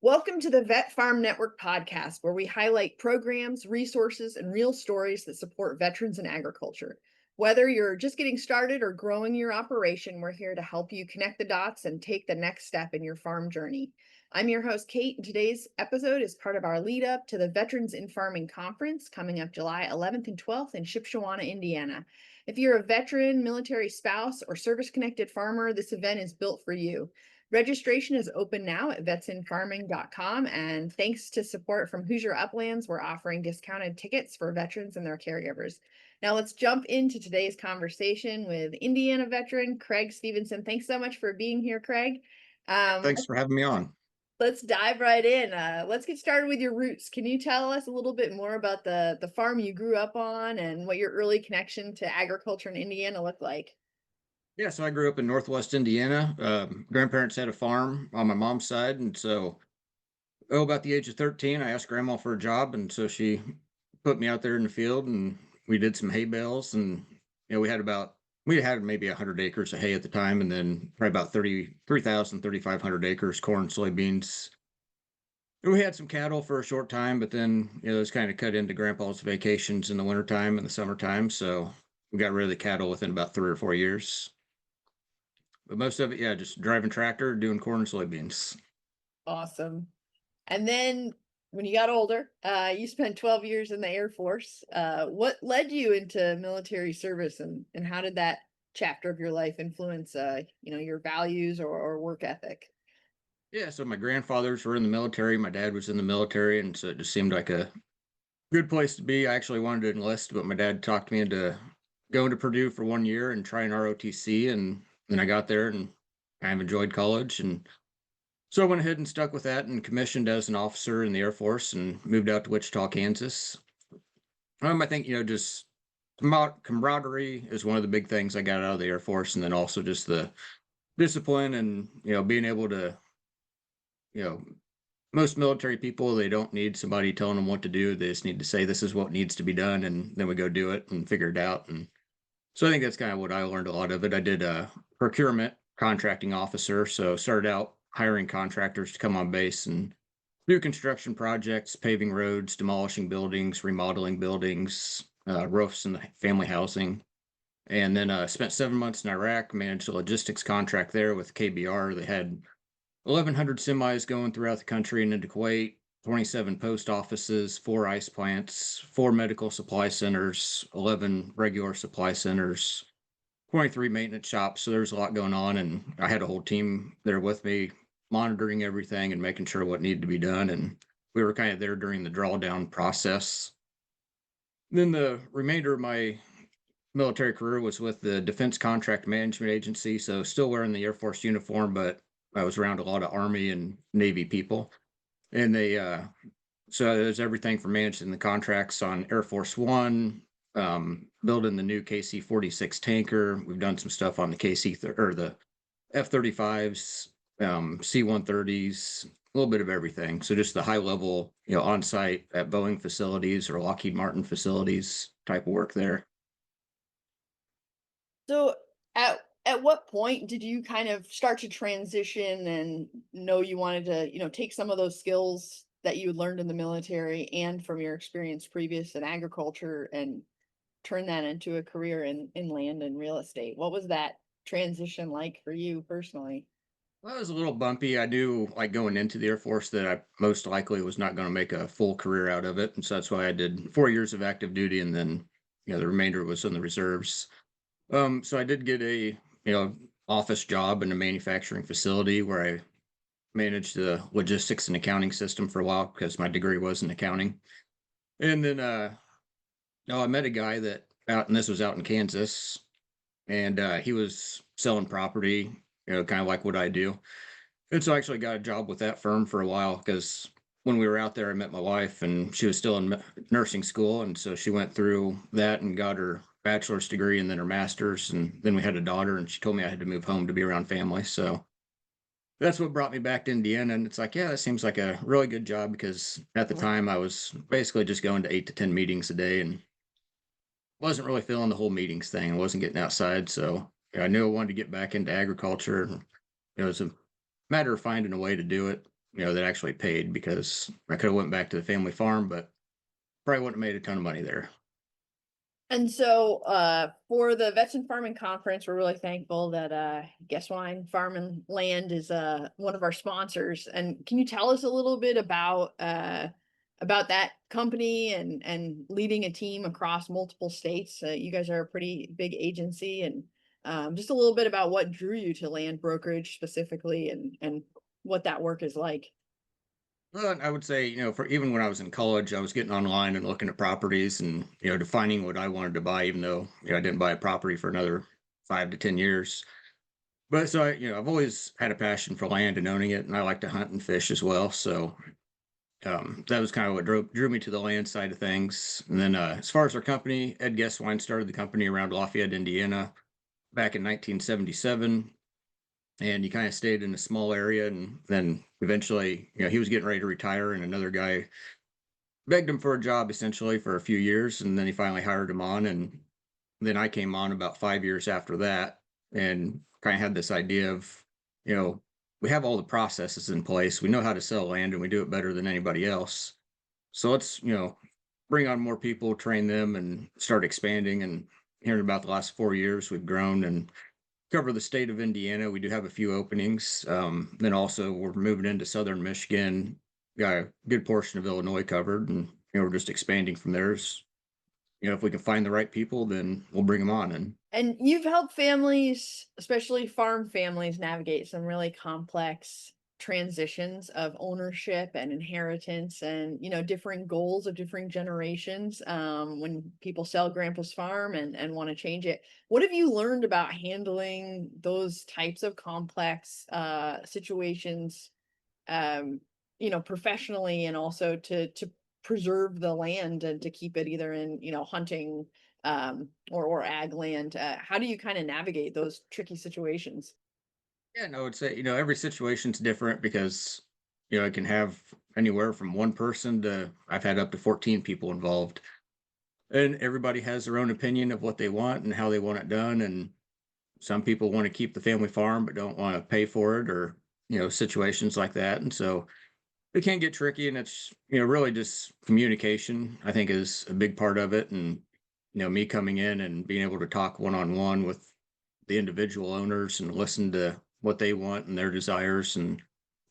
Welcome to the VetFarm Network Podcast, where we highlight programs, resources, and real stories that support veterans in agriculture. Whether you're just getting started or growing your operation, we're here to help you connect the dots and take the next step in your farm journey. I'm your host, Kate, and today's episode is part of our lead up to the Veterans in Farming Conference coming up July 11th and 12th in Shipshewana, Indiana. If you're a veteran, military spouse, or service-connected farmer, this event is built for you. Registration is open now at vetsinfarming.com, and thanks to support from Hoosier Uplands, we're offering discounted tickets for veterans and their caregivers. Now let's jump into today's conversation with Indiana veteran Craig Stevenson. Thanks so much for being here, Craig. Thanks for having me on. Let's dive right in. Let's get started with your roots. Can you tell us a little bit more about the farm you grew up on and what your early connection to agriculture in Indiana looked like? Yeah, so I grew up in Northwest Indiana. Grandparents had a farm on my mom's side, and so about the age of 13, I asked Grandma for a job, and so she put me out there in the field, and we did some hay bales, and we had maybe 100 acres of hay at the time, and then probably about 3,500 acres corn, soybeans. We had some cattle for a short time, but then it was kind of cut into Grandpa's vacations in the wintertime and the summertime, so we got rid of the cattle within about 3 or 4 years. But most of it, yeah, just driving tractor, doing corn and soybeans. Awesome. And then when you got older, you spent 12 years in the Air Force. What led you into military service, and how did that chapter of your life influence, your values or work ethic? Yeah, so my grandfathers were in the military. My dad was in the military, and so it just seemed like a good place to be. I actually wanted to enlist, but my dad talked me into going to Purdue for 1 year and trying ROTC, and then I got there and kind of enjoyed college, and so I went ahead and stuck with that and commissioned as an officer in the Air Force and moved out to Wichita, Kansas. I think, just camaraderie is one of the big things I got out of the Air Force. And then also just the discipline and, being able to, you know, most military people, they don't need somebody telling them what to do. They just need to say, this is what needs to be done. And then we go do it and figure it out. And so I think that's kind of what I learned a lot of it. I did a procurement contracting officer. So started out hiring contractors to come on base and do construction projects, paving roads, demolishing buildings, remodeling buildings, roofs and family housing. And then spent 7 months in Iraq, managed a logistics contract there with KBR. They had 1,100 semis going throughout the country and into Kuwait, 27 post offices, 4 ice plants, 4 medical supply centers, 11 regular supply centers, 23 maintenance shops. So there's a lot going on. And I had a whole team there with me monitoring everything and making sure what needed to be done. And we were kind of there during the drawdown process. Then the remainder of my military career was with the Defense Contract Management Agency. So still wearing the Air Force uniform, but I was around a lot of Army and Navy people. And so there's everything from managing the contracts on Air Force One, building the new KC-46 tanker. We've done some stuff on the or the F-35s, C-130s, a little bit of everything. So just the high level, on site at Boeing facilities or Lockheed Martin facilities type of work there. So at what point did you kind of start to transition and know you wanted to, take some of those skills that you learned in the military and from your experience previous in agriculture and turn that into a career in land and real estate? What was that transition like for you personally? Well, it was a little bumpy. I knew, like going into the Air Force, that I most likely was not going to make a full career out of it, and so that's why I did 4 years of active duty, and then the remainder was in the reserves. So I did get a office job in a manufacturing facility where I managed the logistics and accounting system for a while because my degree was in accounting. And then I met a guy and this was out in Kansas, and he was selling property, kind of like what I do. And so I actually got a job with that firm for a while because when we were out there, I met my wife and she was still in nursing school. And so she went through that and got her bachelor's degree and then her master's. And then we had a daughter and she told me I had to move home to be around family. So that's what brought me back to Indiana. And it's like, yeah, that seems like a really good job because at the time I was basically just going to 8 to 10 meetings a day and wasn't really feeling the whole meetings thing. I wasn't getting outside. So I knew I wanted to get back into agriculture. And it was a matter of finding a way to do it. that actually paid, because I could have went back to the family farm, but probably wouldn't have made a ton of money there. And so for the Veteran Farming Conference, we're really thankful that Geswein Farm and Land is one of our sponsors. And can you tell us a little bit about that company and leading a team across multiple states? You guys are a pretty big agency, and just a little bit about what drew you to land brokerage specifically, and what that work is like. Well, I would say, for even when I was in college, I was getting online and looking at properties and, defining what I wanted to buy, even though, I didn't buy a property for another 5 to 10 years. But so I've always had a passion for land and owning it, and I like to hunt and fish as well. So that was kind of what drew me to the land side of things. And then as far as our company, Ed Geswein started the company around Lafayette, Indiana, back in 1977, and he kind of stayed in a small area. And then eventually, he was getting ready to retire, and another guy begged him for a job essentially for a few years, and then he finally hired him on. And then I came on about 5 years after that, and kind of had this idea of, you know, we have all the processes in place, we know how to sell land, and we do it better than anybody else. So let's, bring on more people, train them, and start expanding. And hearing about the last 4 years, we've grown and cover the state of Indiana. We do have a few openings. Then also we're moving into southern Michigan. Got a good portion of Illinois covered, and we're just expanding from there. If we can find the right people, then we'll bring them on. And you've helped families, especially farm families, navigate some really complex transitions of ownership and inheritance, and differing goals of different generations, when people sell grandpa's farm and want to change it. What have you learned about handling those types of complex situations, professionally, and also to preserve the land and to keep it either in, hunting, or ag land? How do you kind of navigate those tricky situations? Yeah, no, I'd say, every situation's different because, it can have anywhere from one person to I've had up to 14 people involved. And everybody has their own opinion of what they want and how they want it done. And some people want to keep the family farm but don't want to pay for it, or, situations like that. And so it can get tricky, and it's, really just communication, I think, is a big part of it. And, me coming in and being able to talk one on one with the individual owners and listen to what they want and their desires, and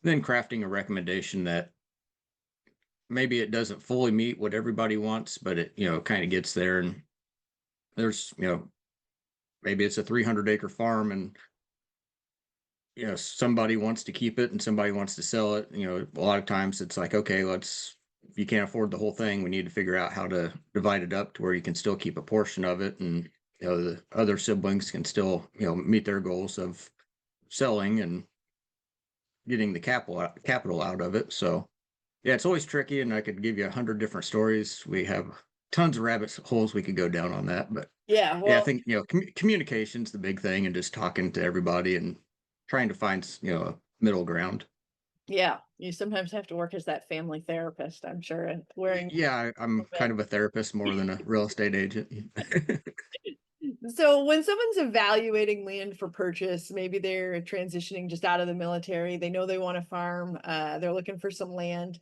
then crafting a recommendation that maybe it doesn't fully meet what everybody wants, but it, kind of gets there. And there's, maybe it's a 300-acre farm, and, somebody wants to keep it and somebody wants to sell it. A lot of times it's like, okay, if you can't afford the whole thing, we need to figure out how to divide it up to where you can still keep a portion of it. And, the other siblings can still, meet their goals of selling and getting the capital out of it. So yeah, it's always tricky, and I could give you 100 different stories. We have tons of rabbit holes we could go down on that, but Yeah, yeah, I well, think, communication's the big thing, and just talking to everybody and trying to find a middle ground. yeah, you sometimes have to work as that family therapist, I'm sure, and wearing Yeah, I'm kind a of a therapist more than a real estate agent. So when someone's evaluating land for purchase, maybe they're transitioning just out of the military, they know they want to farm, they're looking for some land,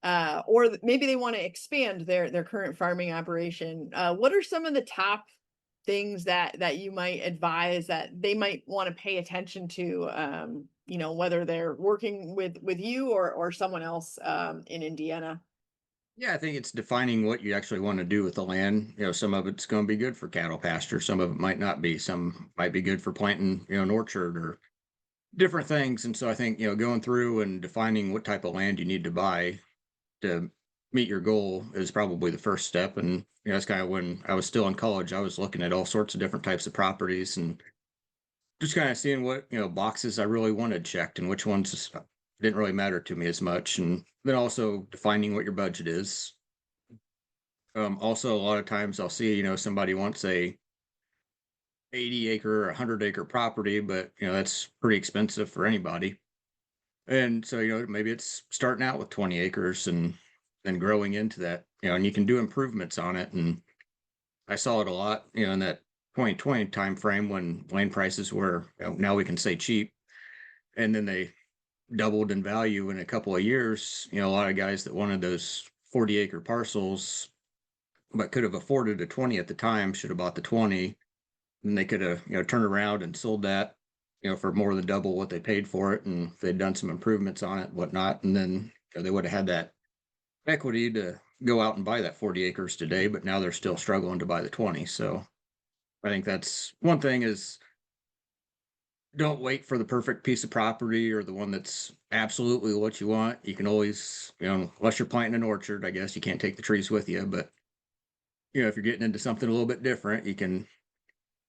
or maybe they want to expand their current farming operation. What are some of the top things that you might advise that they might want to pay attention to, whether they're working with you or someone else in Indiana? Yeah, I think it's defining what you actually want to do with the land. Some of it's going to be good for cattle pasture, some of it might not be. Some might be good for planting, an orchard or different things. And so I think, going through and defining what type of land you need to buy to meet your goal is probably the first step. And, that's kind of when I was still in college, I was looking at all sorts of different types of properties and just kind of seeing what, boxes I really wanted checked and which ones didn't really matter to me as much. And then also defining what your budget is. Also, a lot of times I'll see, somebody wants a 80-acre, 100-acre property, but, that's pretty expensive for anybody. And so, maybe it's starting out with 20 acres and then growing into that, and you can do improvements on it. And I saw it a lot, in that 2020 time frame when land prices were, now we can say cheap, and then they doubled in value in a couple of years. A lot of guys that wanted those 40-acre parcels but could have afforded a 20 at the time should have bought the 20, and they could have, turned around and sold that, for more than double what they paid for it, and they'd done some improvements on it, whatnot, and then they would have had that equity to go out and buy that 40 acres today, but now they're still struggling to buy the 20. So I think that's one thing is don't wait for the perfect piece of property or the one that's absolutely what you want. You can always, unless you're planting an orchard, I guess you can't take the trees with you, but if you're getting into something a little bit different, you can,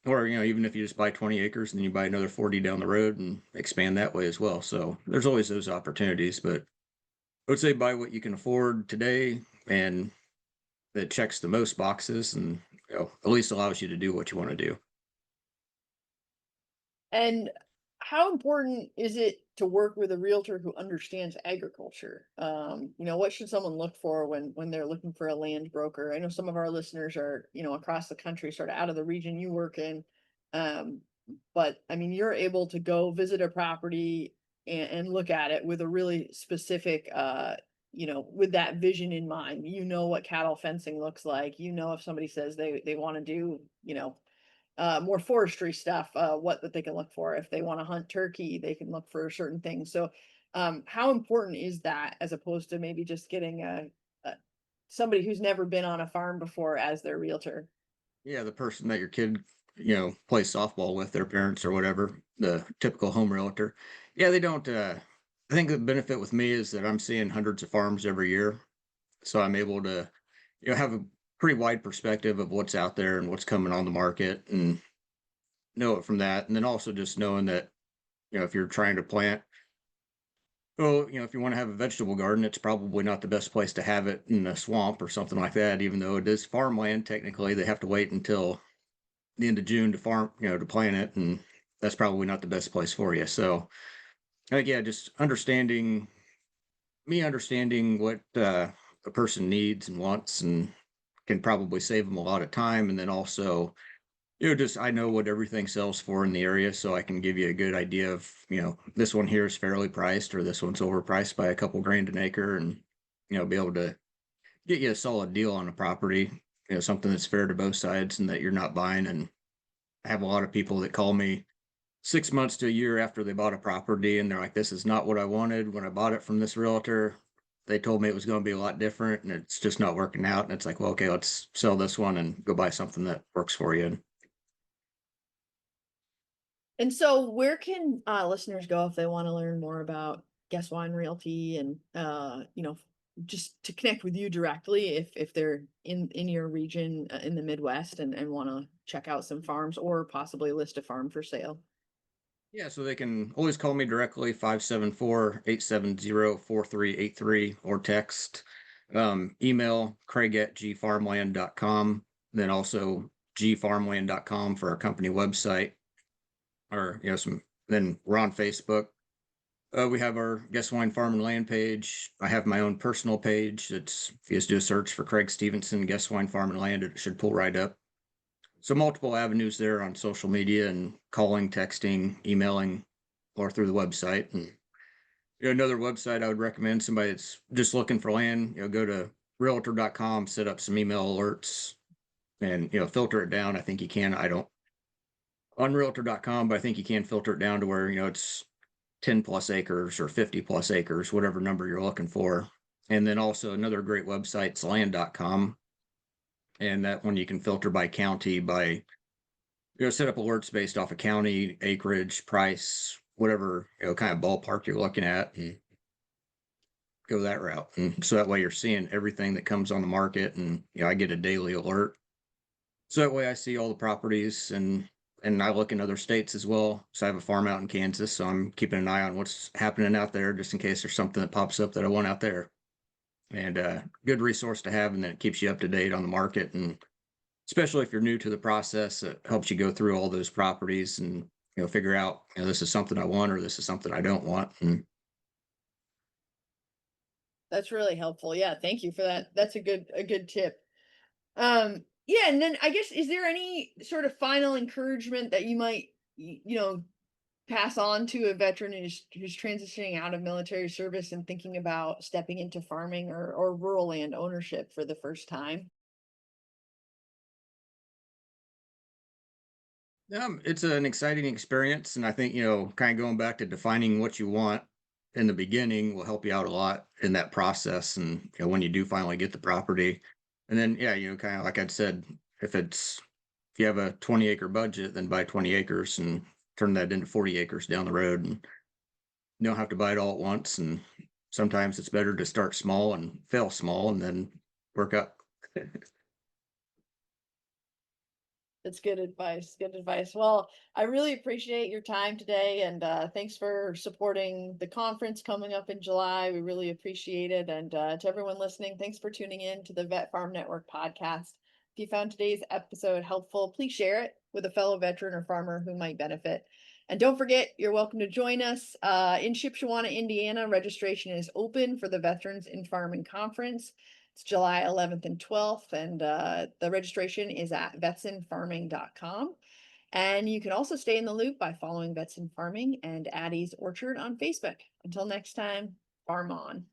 or, even if you just buy 20 acres and then you buy another 40 down the road and expand that way as well. So there's always those opportunities, but I would say buy what you can afford today and that checks the most boxes and, at least allows you to do what you want to do. And how important is it to work with a realtor who understands agriculture? What should someone look for when they're looking for a land broker? I know some of our listeners are, across the country, sort of out of the region you work in. Um, but I mean, you're able to go visit a property and look at it with a really specific, with that vision in mind. You know what cattle fencing looks like. If somebody says they want to do, more forestry stuff, what that they can look for. If they want to hunt turkey, they can look for certain things. So, how important is that as opposed to maybe just getting a somebody who's never been on a farm before as their realtor? Yeah, the person that your kid, plays softball with, their parents or whatever, the typical home realtor. Yeah, they don't. I think the benefit with me is that I'm seeing hundreds of farms every year, so I'm able to, have a pretty wide perspective of what's out there and what's coming on the market, and know it from that. And then also just knowing that, if you're trying to plant, well, if you want to have a vegetable garden, it's probably not the best place to have it in a swamp or something like that. Even though it is farmland, technically they have to wait until the end of June to farm, to plant it, and that's probably not the best place for you. So, yeah, just understanding what a person needs and wants, and can probably save them a lot of time. And then also, just I know what everything sells for in the area, so I can give you a good idea of, this one here is fairly priced or this one's overpriced by a couple grand an acre, and be able to get you a solid deal on a property, something that's fair to both sides and that you're not buying. And I have a lot of people that call me 6 months to a year after they bought a property, and they're like, "This is not what I wanted when I bought it from this realtor. They told me it was going to be a lot different, and it's just not working out." And it's like, well, okay, let's sell this one and go buy something that works for you. And so, where can listeners go if they want to learn more about Geswein Realty and just to connect with you directly if they're in your region in the Midwest and want to check out some farms or possibly list a farm for sale? Yeah, so they can always call me directly, 574-870-4383, or text. Email Craig at gfarmland.com, then also gfarmland.com for our company website, or, then we're on Facebook. We have our Geswein Farm and Land page. I have my own personal page. It's, if you just do a search for Craig Stevenson, Geswein Farm and Land, it should pull right up. So multiple avenues there on social media and calling, texting, emailing, or through the website. And another website I would recommend somebody that's just looking for land, go to realtor.com, set up some email alerts, and filter it down. I think you can. I don't on realtor.com, but I think you can filter it down to where it's 10 plus acres or 50 plus acres, whatever number you're looking for. And then also another great website is land.com. And that one you can filter by county, by set up alerts based off of county, acreage, price, whatever, kind of ballpark you're looking at, and go that route. And so that way you're seeing everything that comes on the market, and I get a daily alert. So that way I see all the properties, and I look in other states as well. So I have a farm out in Kansas, so I'm keeping an eye on what's happening out there just in case there's something that pops up that I want out there. And good resource to have, and then it keeps you up to date on the market, and especially if you're new to the process, it helps you go through all those properties and figure out, this is something I want or this is something I don't want. And That's really helpful. Yeah, thank you for that. That's a good tip. Yeah, and then I guess is there any sort of final encouragement that you might pass on to a veteran who's transitioning out of military service and thinking about stepping into farming or rural land ownership for the first time? It's an exciting experience, and I think, kind of going back to defining what you want in the beginning will help you out a lot in that process. And when you do finally get the property, and then yeah, kind of like I said, if you have a 20-acre budget, then buy 20 acres and turn that into 40 acres down the road, and you don't have to buy it all at once. And sometimes it's better to start small and fail small, and then work up. That's good advice. Good advice. Well, I really appreciate your time today, and thanks for supporting the conference coming up in July. We really appreciate it. And to everyone listening, thanks for tuning in to the Vet Farm Network podcast. If you found today's episode helpful, please share it with a fellow veteran or farmer who might benefit. And don't forget, you're welcome to join us in Shipshewana, Indiana. Registration is open for the Veterans in Farming Conference. It's July 11th and 12th, and the registration is at vetsinfarming.com. And you can also stay in the loop by following Vets in Farming and Addie's Orchard on Facebook. Until next time, farm on.